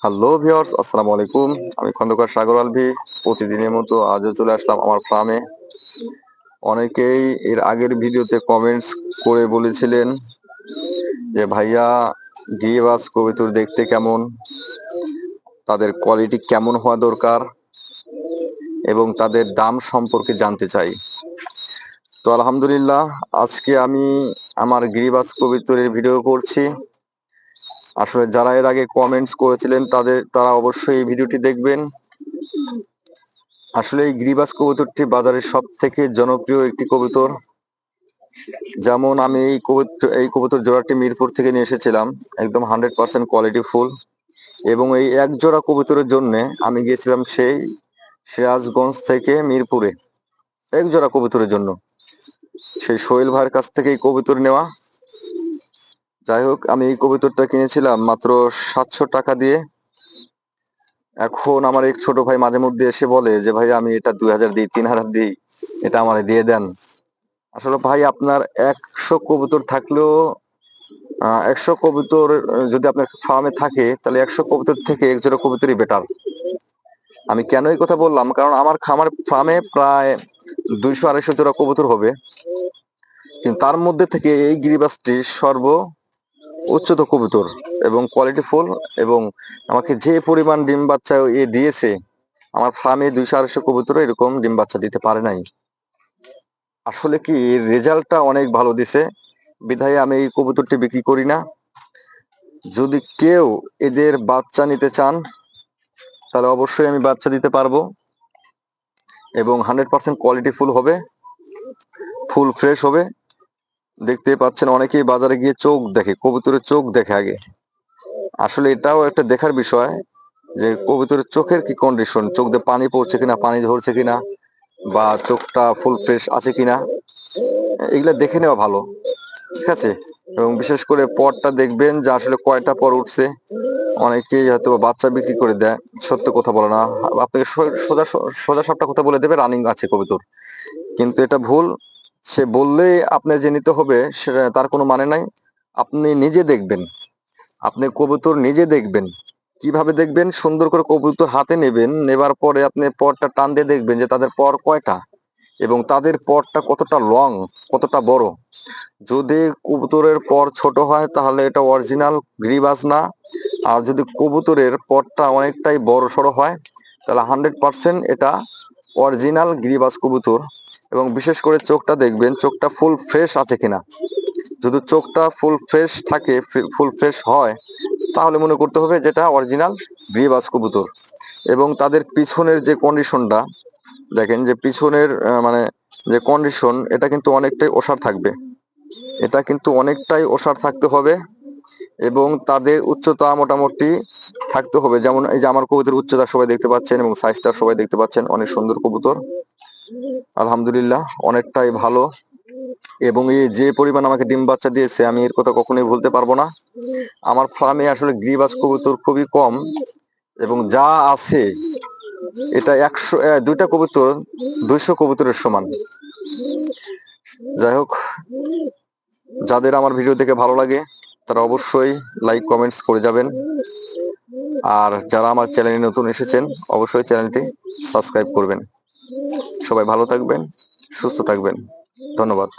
Hello viewers, আসসালামু আলাইকুম। আমি খন্দকার সাগর আলভি। প্রতিদিনের মতো আজও চলে আসলাম আমার ফার্মে। অনেকেই এর আগের ভিডিওতে কমেন্টস করে বলেছিলেন যে ভাইয়া, গিরিবাজ কবুতর দেখতে কেমন, তাদের কোয়ালিটি কেমন হওয়া দরকার এবং তাদের দাম সম্পর্কে জানতে চাই। তো আলহামদুলিল্লাহ, আজকে আমি আমার গিরিবাজ কবুতরের ভিডিও করছি। আসলে যারা এর আগে কমেন্টস করেছিলেন তারা অবশ্যই এই ভিডিওটি দেখবেন। আসলে এই গিরিবাজ কবুতরটি বাজারের সব থেকে জনপ্রিয় একটি কবুতর। যেমন আমি এই কবুতর জোড়াটি মিরপুর থেকে নিয়ে এসেছিলাম, একদম 100% কোয়ালিটি ফুল। এবং এই এক জোড়া কবুতরের জন্য আমি গিয়েছিলাম সেই সিরাজগঞ্জ থেকে মিরপুরে, এক জোড়া কবুতরের জন্য। সেই সোহেল ভাইয়ের কাছ থেকে এই কবুতর নেওয়া। যাই হোক, আমি এই কবুতরটা কিনেছিলাম মাত্র 700 টাকা দিয়ে। এখন আমার এক ছোট ভাই মাঝে মধ্যে এসে বলে যে ভাই, আমি এটা 2000 দিই, 3000 দিই, এটা আমার দিয়ে দেন। আসলে ভাই, আপনার 100 কবুতর থাকলেও 100 কবুতর যদি আপনার ফার্মে থাকে, তাহলে 100 কবুতর থেকে এক জোড়া কবুতরই বেটার। আমি কেন এই কথা বললাম, কারণ আমার ফার্মে প্রায় 200-250 জোড়া কবুতর হবে, কিন্তু তার মধ্যে থেকে এই গিরিবাজটি উচ্চত কবুতর এবং কোয়ালিটি ফুল। এবং আমাকে যে পরিমাণ ডিম বাচ্চা এ দিয়েছে, আমার ফার্মে 200-250 কবুতর এরকম ডিম বাচ্চা দিতে পারে নাই। আসলে কি, রেজাল্টটা অনেক ভালো দিছে, বিধায় আমি এই কবুতরটি বিক্রি করি না। যদি কেউ এদের বাচ্চা নিতে চান, তাহলে অবশ্যই আমি বাচ্চা দিতে পারবো এবং 100% কোয়ালিটি ফুল হবে, ফুল ফ্রেশ হবে। দেখতে পাচ্ছেন, অনেকেই বাজারে গিয়ে চোখ দেখে, কবুতরের চোখ দেখে আগে। আসলে এটাও একটা দেখার বিষয় যে কবুতরের চোখের কি কন্ডিশন, চোখ দিয়ে পানি পড়ছে কিনা, পানি ঝরছে কিনা, বা চোখটা ফুল ফ্রেশ আছে কিনা, এগুলা দেখে নেওয়া ভালো, ঠিক আছে। এবং বিশেষ করে পরটা দেখবেন যে আসলে কয়টা পর উঠছে। অনেকেই হয়তো বাচ্চা বিক্রি করে দেয়, সত্য কথা বলে না, আপনাকে সোজা সোজা সাপটা কথা বলে দেবে রানিং আছে কবুতর, কিন্তু এটা ভুল। সে বললেই আপনার যে নিতে হবে সেটা তার কোনো মানে নাই। আপনি নিজে দেখবেন, আপনি কবুতর নিজে দেখবেন। কিভাবে দেখবেন? সুন্দর করে কবুতর হাতে নেবেন, নেবার পরে আপনি পরটা টান দিয়ে দেখবেন যে তাদের পর কয়টা এবং তাদের পরটা কতটা লং, কতটা বড়। যদি কবুতরের পর ছোট হয়, তাহলে এটা অরিজিনাল গিরিবাজ না। আর যদি কবুতরের পরটা অনেকটাই বড় সড়ো হয়, তাহলে 100% এটা অরিজিনাল গিরিবাজ কবুতর। এবং বিশেষ করে চোখটা দেখবেন, চোখটা ফুল ফ্রেশ আছে কিনা। যদি চোখটা ফুল ফ্রেশ থাকে, ফুল ফ্রেশ হয়, তাহলে মনে করতে হবে যেটা অরিজিনাল গিরিবাজ কবুতর। এবং তাদের পিছনের যে কন্ডিশনটা দেখেন, যে পিছনের মানে যে কন্ডিশন, এটা কিন্তু অনেকটাই ওসার থাকবে, এটা কিন্তু অনেকটাই ওসার থাকতে হবে। এবং তাদের উচ্চতা মোটামুটি থাকতে হবে, যেমন এই যে আমার কবুতরের উচ্চতা সবাই দেখতে পাচ্ছেন এবং সাইজটা সবাই দেখতে পাচ্ছেন, অনেক সুন্দর কবুতর আলহামদুলিল্লাহ, অনেকটাই ভালো। এবং এই যে পরিমাণ আমাকে ডিম বাচ্চা দিয়েছে, আমি এর কথা কখনোই ভুলতে পারবো না। আমার ফার্মে আসলে গিরিবাজ কবুতর খুবই কম, এবং যা আছে এটা 2টা কবুতর 200 কবুতরের সমান। যাই হোক, যাদের আমার ভিডিও দেখে ভালো লাগে তারা অবশ্যই লাইক কমেন্টস করে যাবেন। আর যারা আমার চ্যানেলে নতুন এসেছেন, অবশ্যই চ্যানেলটি সাবস্ক্রাইব করবেন। সবাই ভালো থাকবেন, সুস্থ থাকবেন। ধন্যবাদ।